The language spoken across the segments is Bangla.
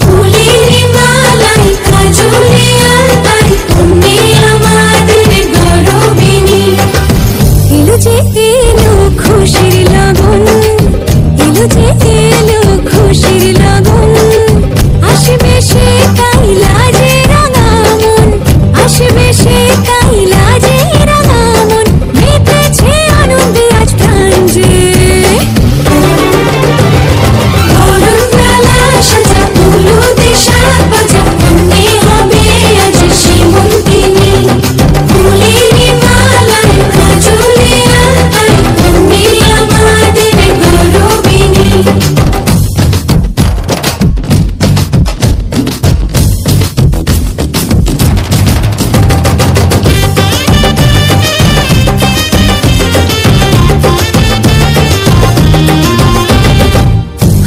ফুলের মালাই কাজলে আলতায় তুমি আমাদের গরবিনী। এলো যে এলো খুশির লগন, এলো যে এলো খুশির লগন, আসবে সে কাইলা যে রাঙা মন, আসবে সে কাইলা যে রাঙা মন, মেতেছে আনন্দে আজ প্রাণ যে। বরণডালা সাজা উলুদে সাত বাজা তুমি হবে আজ সীমন্তিনী। ফুলের মালায় কাজলে আলতায় তুমি আমাদের গরবিনী।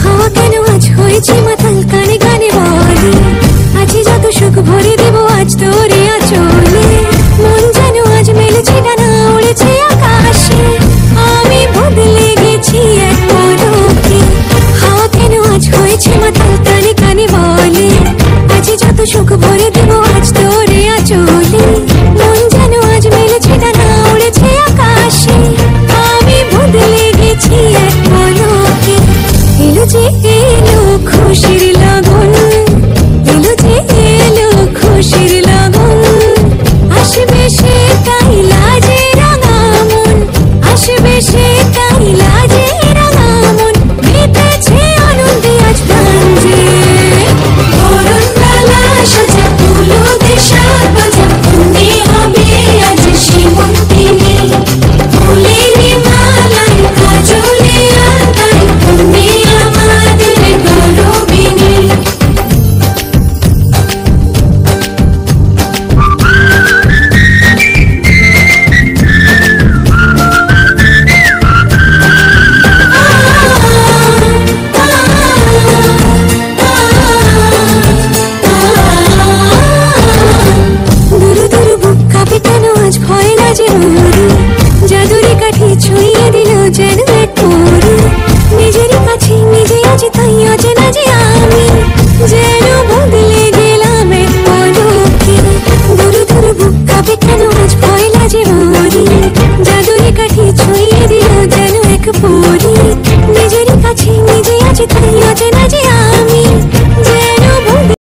হাওয়া কেন আজ হয়েছে মাতাল কানে কানে বলে, আছে যত সুখ ভরে দেব আজ তোরে আঁচলে। মন যেন আজ মেলেছে ডানা উড়েছে আকাশে, আমি বদলে গেছি এক পলকে। হাওয়া কেন আজ হয়েছে মাতাল কানে কানে বলে, আছে যত সুখ ভরে দেব আজ তোরে আঁচলে। মন যেন আজ মেলেছে ডানা উড়েছে আকাশে, আমি বদলে গেছি এক পলকে। এলো যে এলো খুশির লগন,